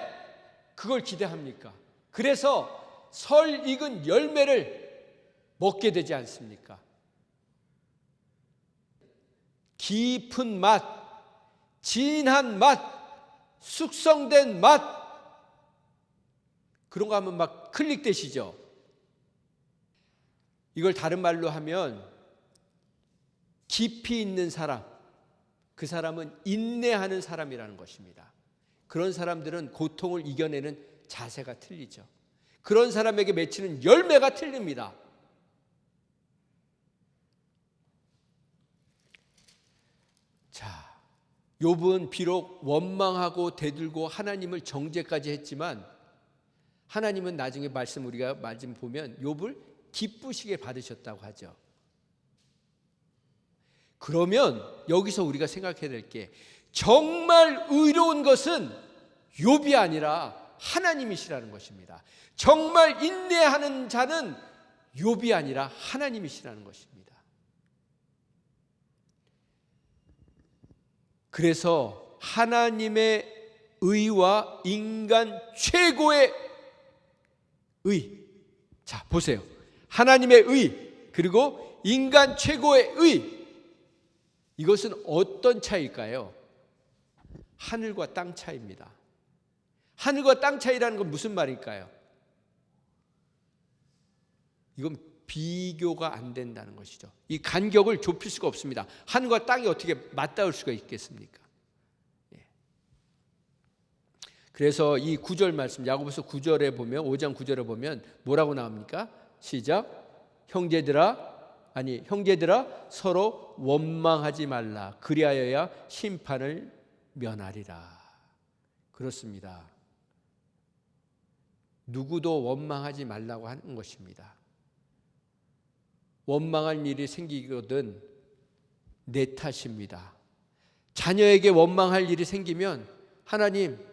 그걸 기대합니까? 그래서 설 익은 열매를 먹게 되지 않습니까? 깊은 맛, 진한 맛, 숙성된 맛, 그런 거 하면 막 클릭되시죠? 이걸 다른 말로 하면 깊이 있는 사람, 그 사람은 인내하는 사람이라는 것입니다. 그런 사람들은 고통을 이겨내는 자세가 틀리죠. 그런 사람에게 맺히는 열매가 틀립니다. 자, 욥은 비록 원망하고 대들고 하나님을 정죄까지 했지만 하나님은 나중에 말씀 우리가 말씀 보면 욥을 기쁘시게 받으셨다고 하죠. 그러면 여기서 우리가 생각해야 될 게 정말 의로운 것은 욥이 아니라 하나님이시라는 것입니다. 정말 인내하는 자는 욥이 아니라 하나님이시라는 것입니다. 그래서 하나님의 의와 인간 최고의 의. 자, 보세요. 하나님의 의, 그리고 인간 최고의 의. 이것은 어떤 차이일까요? 하늘과 땅 차이입니다. 하늘과 땅 차이라는 건 무슨 말일까요? 이건 비교가 안 된다는 것이죠. 이 간격을 좁힐 수가 없습니다. 하늘과 땅이 어떻게 맞닿을 수가 있겠습니까? 그래서 이 9절 말씀, 야고보서 9절에 보면, 5장 9절에 보면 뭐라고 나옵니까? 시작. 형제들아 서로 원망하지 말라. 그리하여야 심판을 면하리라. 그렇습니다. 누구도 원망하지 말라고 하는 것입니다. 원망할 일이 생기거든 내 탓입니다. 자녀에게 원망할 일이 생기면 하나님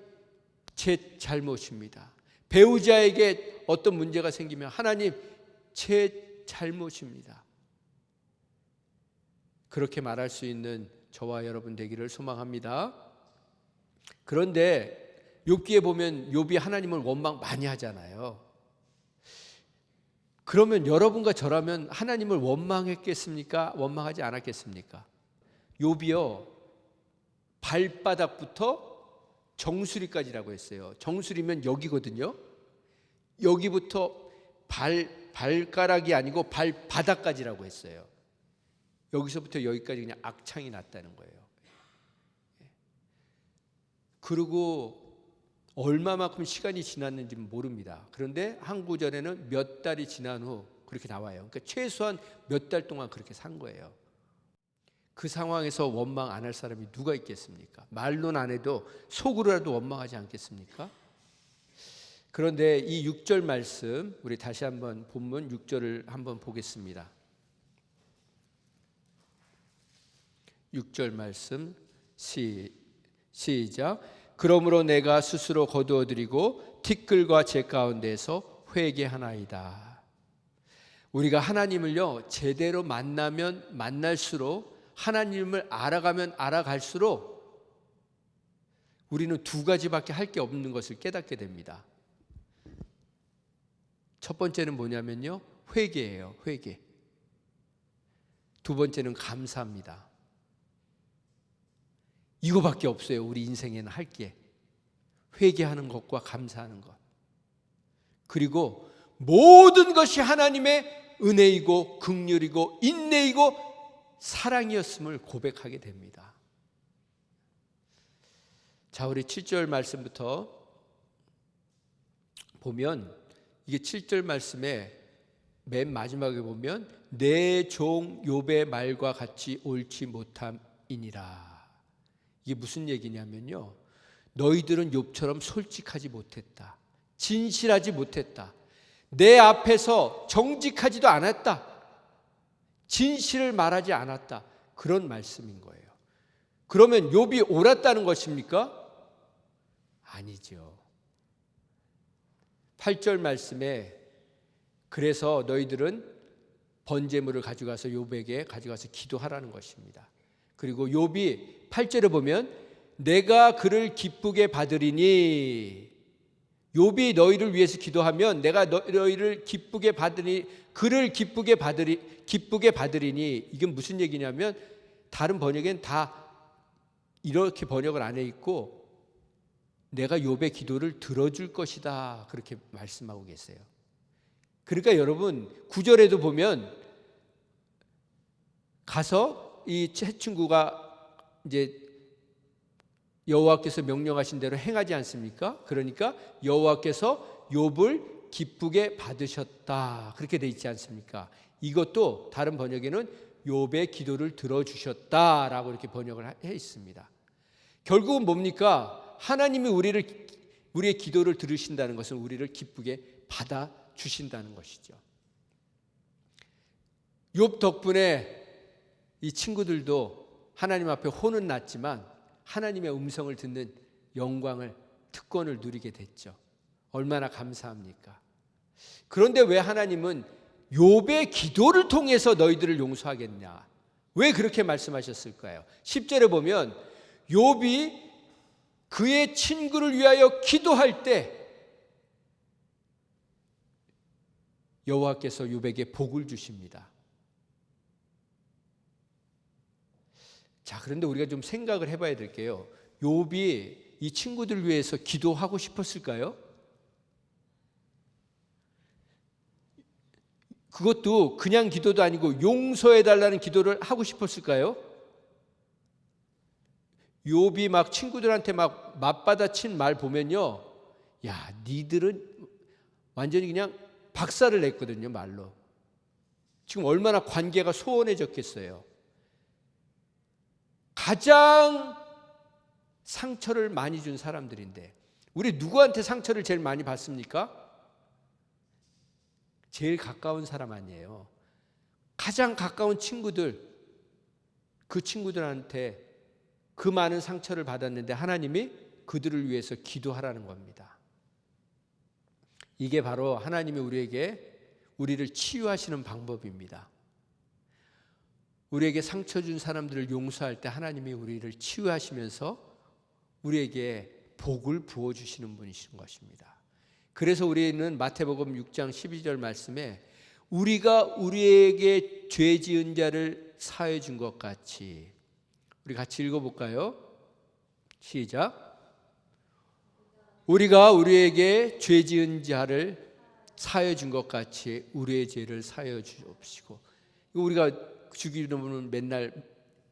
제 잘못입니다. 배우자에게 어떤 문제가 생기면 하나님 제 잘못입니다. 그렇게 말할 수 있는 저와 여러분 되기를 소망합니다. 그런데 욥기에 보면 욥이 하나님을 원망 많이 하잖아요. 그러면 여러분과 저라면 하나님을 원망했겠습니까? 원망하지 않았겠습니까? 욥이요, 발바닥부터 정수리까지라고 했어요. 정수리면 여기거든요. 여기부터 발가락이 아니고 발바닥까지라고 했어요. 여기서부터 여기까지 그냥 악창이 났다는 거예요. 그리고 얼마만큼 시간이 지났는지는 모릅니다. 그런데 한 구절에는 몇 달이 지난 후 그렇게 나와요. 그러니까 최소한 몇 달 동안 그렇게 산 거예요. 그 상황에서 원망 안 할 사람이 누가 있겠습니까? 말로는 안 해도 속으로라도 원망하지 않겠습니까? 그런데 이 6절 말씀, 우리 다시 한번 본문 6절을 한번 보겠습니다. 6절 말씀 시작. 그러므로 내가 스스로 거두어드리고 티끌과 재 가운데서 회개하나이다. 우리가 하나님을요 제대로 만나면 만날수록, 하나님을 알아가면 알아갈수록 우리는 두 가지밖에 할 게 없는 것을 깨닫게 됩니다. 첫 번째는 뭐냐면요, 회개예요. 회개. 두 번째는 감사합니다. 이거밖에 없어요. 우리 인생에는 할 게. 회개하는 것과 감사하는 것. 그리고 모든 것이 하나님의 은혜이고 긍휼이고 인내이고 사랑이었음을 고백하게 됩니다. 자, 우리 7절 말씀부터 보면, 이게 7절 말씀에 맨 마지막에 보면 내 종 욥의 말과 같이 옳지 못함이니라. 이게 무슨 얘기냐면요, 너희들은 욥처럼 솔직하지 못했다. 진실하지 못했다. 내 앞에서 정직하지도 않았다. 진실을 말하지 않았다. 그런 말씀인 거예요. 그러면 욥이 옳았다는 것입니까? 아니죠. 8절 말씀에 그래서 너희들은 번제물을 가져가서 욥에게 가져가서 기도하라는 것입니다. 그리고 욥이 8절에 보면 내가 그를 기쁘게 받으리니, 욥이 너희를 위해서 기도하면 내가 너희를 기쁘게 받으니, 그를 기쁘게 받으리니, 이게 무슨 얘기냐면 다른 번역엔 다 이렇게 번역을 안 해 있고 내가 욥의 기도를 들어줄 것이다, 그렇게 말씀하고 계세요. 그러니까 여러분 9절에도 보면 가서 이 친구가 이제 여호와께서 명령하신 대로 행하지 않습니까? 그러니까 여호와께서 욥을 기쁘게 받으셨다, 그렇게 돼 있지 않습니까? 이것도 다른 번역에는 욥의 기도를 들어주셨다라고 이렇게 번역을 해 있습니다. 결국은 뭡니까? 하나님이 우리의 기도를 들으신다는 것은 우리를 기쁘게 받아주신다는 것이죠. 욥 덕분에 이 친구들도 하나님 앞에 혼은 났지만 하나님의 음성을 듣는 영광을, 특권을 누리게 됐죠. 얼마나 감사합니까? 그런데 왜 하나님은 욥의 기도를 통해서 너희들을 용서하겠냐? 왜 그렇게 말씀하셨을까요? 10절에 보면 욥이 그의 친구를 위하여 기도할 때 여호와께서 욥에게 복을 주십니다. 자, 그런데 우리가 좀 생각을 해봐야 될게요. 욥이 이 친구들 위해서 기도하고 싶었을까요? 그것도 그냥 기도도 아니고 용서해달라는 기도를 하고 싶었을까요? 욥이 막 친구들한테 막 맞받아친 말 보면요, 야, 니들은 완전히 그냥 박살을 냈거든요, 말로. 지금 얼마나 관계가 소원해졌겠어요. 가장 상처를 많이 준 사람들인데 우리 누구한테 상처를 제일 많이 받습니까? 제일 가까운 사람 아니에요. 가장 가까운 친구들, 그 친구들한테 그 많은 상처를 받았는데 하나님이 그들을 위해서 기도하라는 겁니다. 이게 바로 하나님이 우리를 치유하시는 방법입니다. 우리에게 상처 준 사람들을 용서할 때 하나님이 우리를 치유하시면서 우리에게 복을 부어주시는 분이신 것입니다. 그래서 우리는 마태복음 6장 12절 말씀에 우리가 우리에게 죄 지은 자를 사해 준 것 같이, 우리 같이 읽어볼까요? 시작. 우리가 우리에게 죄 지은 자를 사해 준 것 같이 우리의 죄를 사해 주옵시고. 이거 우리가 주기도문은 맨날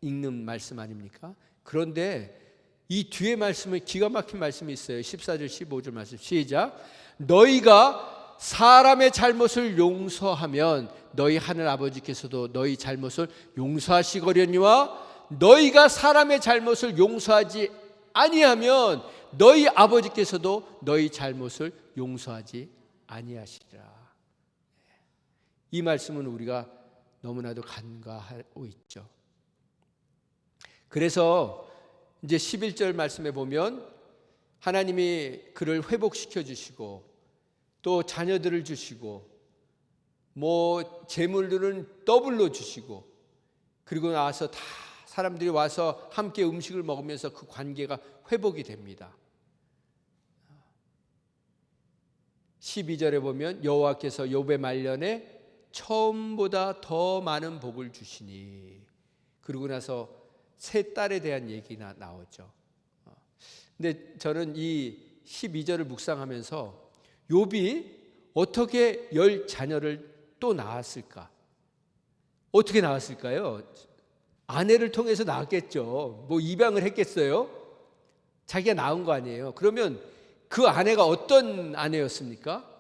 읽는 말씀 아닙니까? 그런데 이 뒤에 말씀은 기가 막힌 말씀이 있어요. 14절 15절 말씀 시작. 너희가 사람의 잘못을 용서하면 너희 하늘 아버지께서도 너희 잘못을 용서하시거려니와 너희가 사람의 잘못을 용서하지 아니하면 너희 아버지께서도 너희 잘못을 용서하지 아니하시리라. 이 말씀은 우리가 너무나도 간과하고 있죠. 그래서 이제 11절 말씀에 보면 하나님이 그를 회복시켜 주시고 또 자녀들을 주시고 뭐 재물들은 더블로 주시고 그리고 나서 다 사람들이 와서 함께 음식을 먹으면서 그 관계가 회복이 됩니다. 12절에 보면 여호와께서 욥의 말년에 처음보다 더 많은 복을 주시니, 그러고 나서 세 딸에 대한 얘기가 나오죠. 근데 저는 이 12절을 묵상하면서 욥이 어떻게 10자녀를 또 낳았을까? 어떻게 낳았을까요? 아내를 통해서 낳았겠죠. 뭐 입양을 했겠어요? 자기가 낳은 거 아니에요. 그러면 그 아내가 어떤 아내였습니까?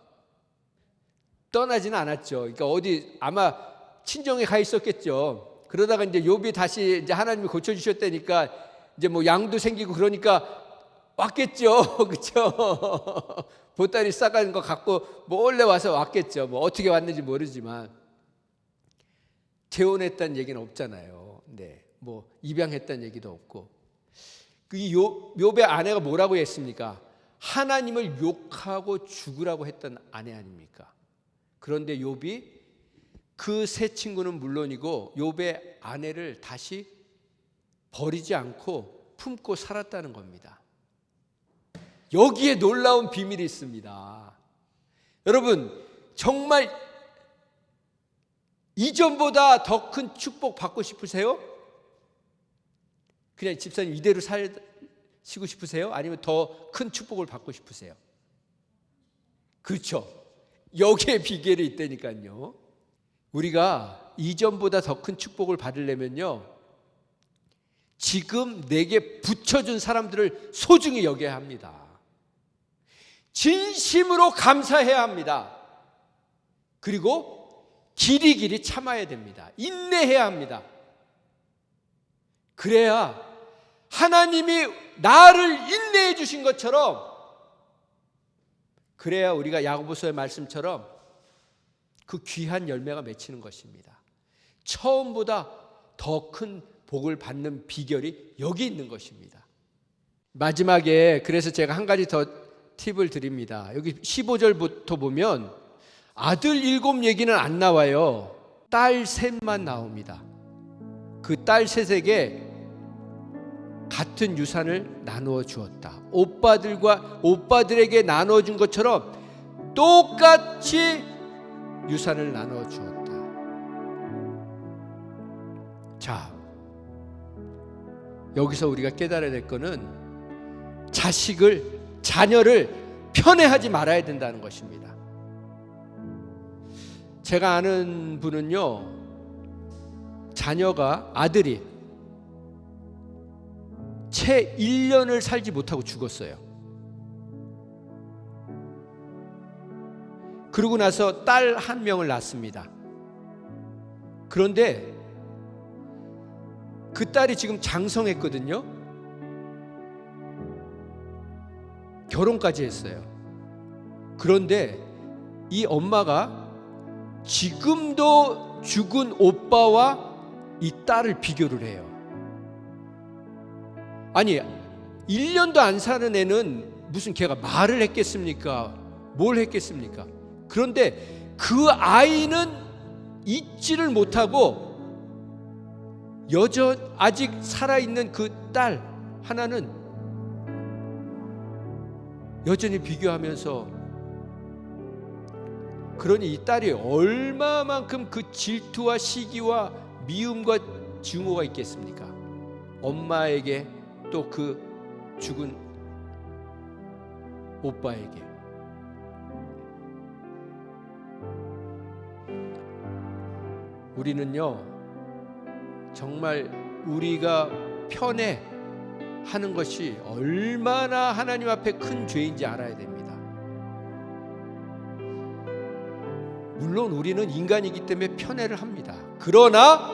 떠나지는 않았죠. 그러니까 어디 아마 친정에 가 있었겠죠. 그러다가 이제 욥이 다시 이제 하나님이 고쳐주셨다니까 이제 뭐 양도 생기고 그러니까 왔겠죠. 그렇죠? 보따리 싸가는 거 갖고 몰래 와서 왔겠죠. 뭐 어떻게 왔는지 모르지만 재혼했다는 얘기는 없잖아요. 네, 뭐 입양했다는 얘기도 없고. 그 욥의 아내가 뭐라고 했습니까? 하나님을 욕하고 죽으라고 했던 아내 아닙니까? 그런데 욥이 그 세 친구는 물론이고 욥의 아내를 다시 버리지 않고 품고 살았다는 겁니다. 여기에 놀라운 비밀이 있습니다. 여러분, 정말 이전보다 더 큰 축복 받고 싶으세요? 그냥 집사님 이대로 살시고 싶으세요? 아니면 더 큰 축복을 받고 싶으세요? 그렇죠. 여기에 비결이 있다니까요. 우리가 이전보다 더 큰 축복을 받으려면요, 지금 내게 붙여준 사람들을 소중히 여겨야 합니다. 진심으로 감사해야 합니다. 그리고 길이길이 참아야 됩니다. 인내해야 합니다. 그래야 하나님이 나를 인내해 주신 것처럼, 그래야 우리가 야고보서의 말씀처럼 그 귀한 열매가 맺히는 것입니다. 처음보다 더 큰 복을 받는 비결이 여기 있는 것입니다. 마지막에 그래서 제가 한 가지 더 팁을 드립니다. 여기 15절부터 보면 아들 7 얘기는 안 나와요. 딸 3만 나옵니다. 그 딸 3에게 같은 유산을 나누어 주었다. 오빠들에게 나누어 준 것처럼 똑같이 유산을 나누어 주었다. 자, 여기서 우리가 깨달아야 될 것은 자녀를 편애하지 말아야 된다는 것입니다. 제가 아는 분은요, 아들이 채 1년을 살지 못하고 죽었어요. 그러고 나서 딸 1명을 낳습니다. 그런데 그 딸이 지금 장성했거든요. 결혼까지 했어요. 그런데 이 엄마가 지금도 죽은 오빠와 이 딸을 비교를 해요. 아니, 1년도 안 사는 애는 무슨 걔가 말을 했겠습니까? 뭘 했겠습니까? 그런데 그 아이는 잊지를 못하고 아직 살아있는 그 딸 하나는 여전히 비교하면서, 그러니 이 딸이 얼마만큼 그 질투와 시기와 미움과 증오가 있겠습니까? 엄마에게 또 그 죽은 오빠에게. 우리는요, 정말 우리가 편애하는 것이 얼마나 하나님 앞에 큰 죄인지 알아야 됩니다. 물론 우리는 인간이기 때문에 편애를 합니다. 그러나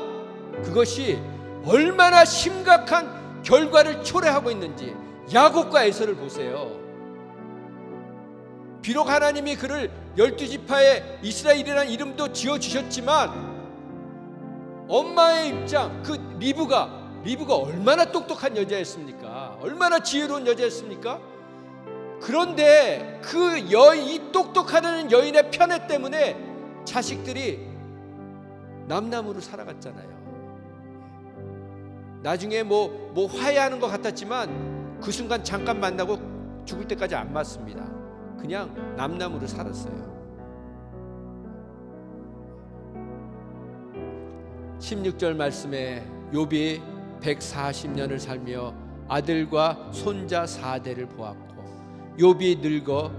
그것이 얼마나 심각한 결과를 초래하고 있는지 야곱과 에서를 보세요. 비록 하나님이 그를 12지파의 이스라엘이라는 이름도 지어주셨지만 엄마의 입장, 그 리브가 얼마나 똑똑한 여자였습니까? 얼마나 지혜로운 여자였습니까? 그런데 이 똑똑하다는 여인의 편애 때문에 자식들이 남남으로 살아갔잖아요. 나중에 뭐 화해하는 것 같았지만 그 순간 잠깐 만나고 죽을 때까지 안 맞습니다. 그냥 남남으로 살았어요. 16절 말씀에 욥이 140년을 살며 아들과 손자 4대를 보았고 욥이 늙어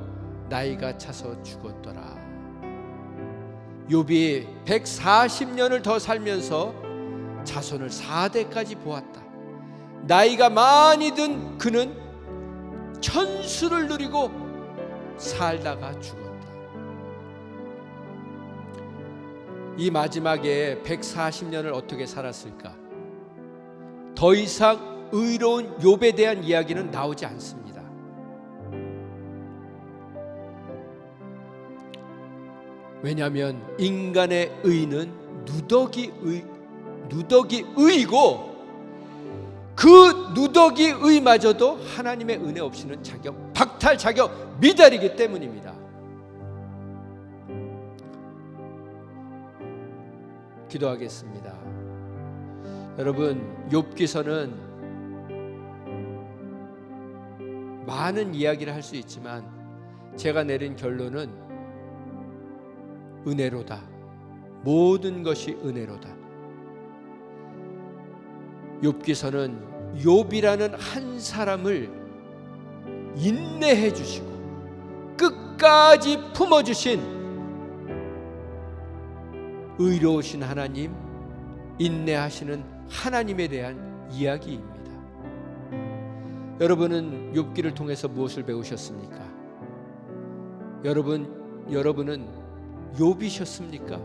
나이가 차서 죽었더라. 욥이 140년을 더 살면서 자손을 4대까지 보았다. 나이가 많이 든 그는 천수를 누리고 살다가 죽었다. 이 마지막에 140년을 어떻게 살았을까? 더 이상 의로운 욥에 대한 이야기는 나오지 않습니다. 왜냐하면 인간의 의는 누더기 의이고 그 누더기 의마저도 하나님의 은혜 없이는 박탈 자격 미달이기 때문입니다. 기도하겠습니다. 여러분, 욥기서는 많은 이야기를 할 수 있지만 제가 내린 결론은 은혜로다. 모든 것이 은혜로다. 욥기서는 욥이라는 한 사람을 인내해 주시고 끝까지 품어주신 의로우신 하나님, 인내하시는 하나님에 대한 이야기입니다. 여러분은 욥기를 통해서 무엇을 배우셨습니까? 여러분은 욥이셨습니까?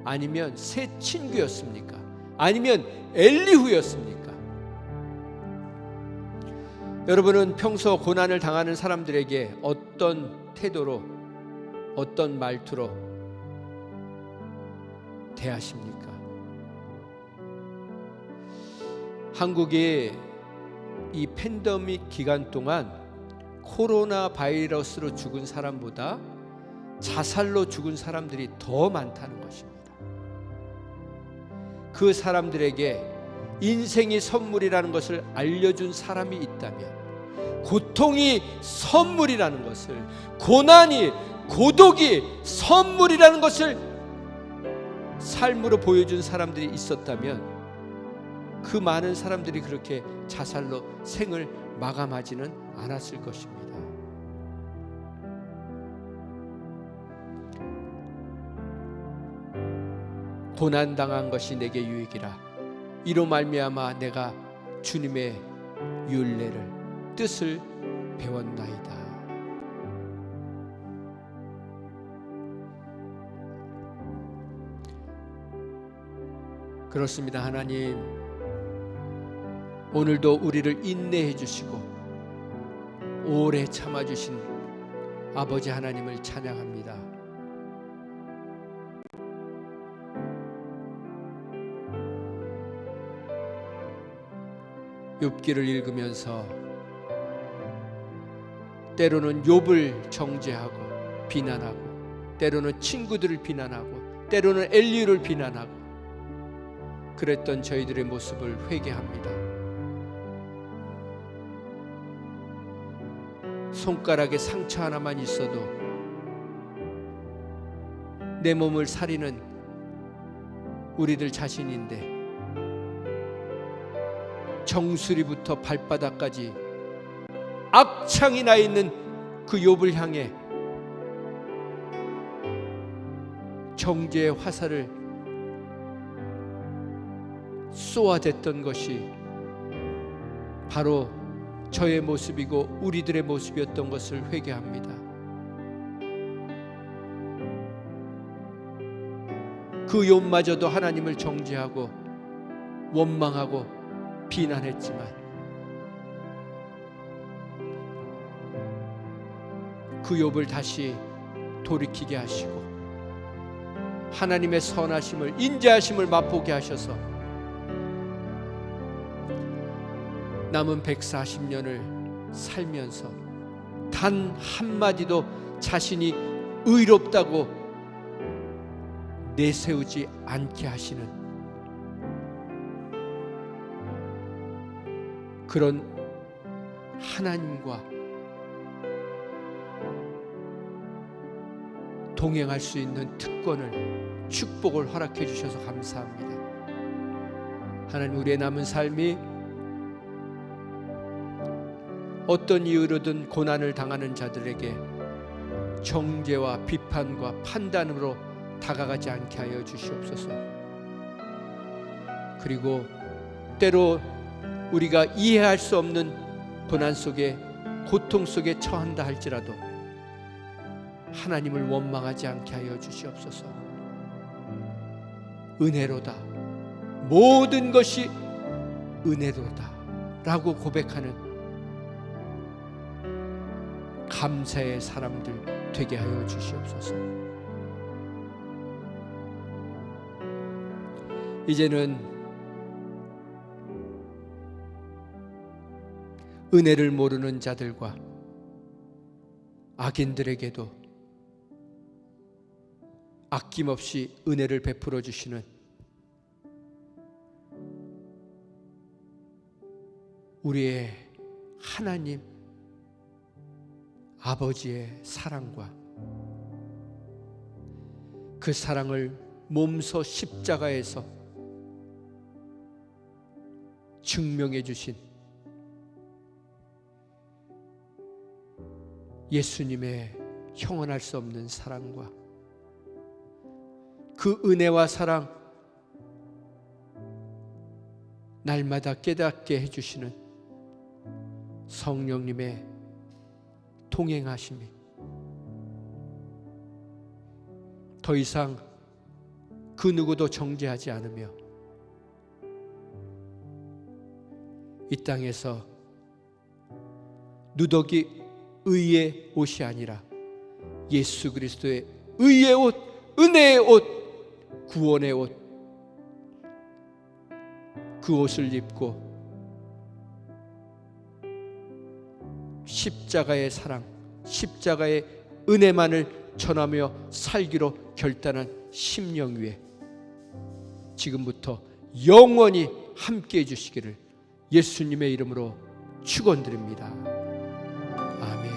아니면 새 친구였습니까? 아니면 엘리후였습니까? 여러분은 평소 고난을 당하는 사람들에게 어떤 태도로, 어떤 말투로 대하십니까? 한국이 이 팬데믹 기간 동안 코로나 바이러스로 죽은 사람보다 자살로 죽은 사람들이 더 많다는 것입니다. 그 사람들에게 인생이 선물이라는 것을 알려준 사람이 있다면, 고통이 선물이라는 것을, 고난이, 고독이 선물이라는 것을 삶으로 보여준 사람들이 있었다면 그 많은 사람들이 그렇게 자살로 생을 마감하지는 않았을 것입니다. 고난당한 것이 내게 유익이라. 이로 말미암아 내가 주님의 율례를, 뜻을 배웠나이다. 그렇습니다. 하나님, 오늘도 우리를 인내해 주시고 오래 참아주신 아버지 하나님을 찬양합니다. 욥기를 읽으면서 때로는 욥을 정죄하고 비난하고, 때로는 친구들을 비난하고, 때로는 엘리야를 비난하고 그랬던 저희들의 모습을 회개합니다. 손가락에 상처 하나만 있어도 내 몸을 사리는 우리들 자신인데, 정수리부터 발바닥까지 악창이 나 있는 그 욥을 향해 정죄의 화살을 쏘아댔던 것이 바로 저의 모습이고 우리들의 모습이었던 것을 회개합니다. 그 욥마저도 하나님을 정죄하고 원망하고 비난했지만 그 욥을 다시 돌이키게 하시고 하나님의 선하심을, 인자하심을 맛보게 하셔서 남은 140년을 살면서 단 한마디도 자신이 의롭다고 내세우지 않게 하시는 그런 하나님과 동행할 수 있는 특권을, 축복을 허락해 주셔서 감사합니다. 하나님, 우리의 남은 삶이 어떤 이유로든 고난을 당하는 자들에게 정죄와 비판과 판단으로 다가가지 않게 하여 주시옵소서. 그리고 때로 우리가 이해할 수 없는 고난 속에, 고통 속에 처한다 할지라도 하나님을 원망하지 않게 하여 주시옵소서. 은혜로다, 모든 것이 은혜로다 라고 고백하는 감사의 사람들 되게 하여 주시옵소서. 이제는 은혜를 모르는 자들과 악인들에게도 아낌없이 은혜를 베풀어 주시는 우리의 하나님 아버지의 사랑과 그 사랑을 몸소 십자가에서 증명해 주신 예수님의 형언할 수 없는 사랑과 그 은혜와 사랑, 날마다 깨닫게 해주시는 성령님의 동행하심이 더 이상 그 누구도 정죄하지 않으며 이 땅에서 누더기 의의 옷이 아니라 예수 그리스도의 의의 옷, 은혜의 옷, 구원의 옷, 그 옷을 입고 십자가의 사랑, 십자가의 은혜만을 전하며 살기로 결단한 심령 위에 지금부터 영원히 함께해 주시기를 예수님의 이름으로 축원드립니다. 아멘.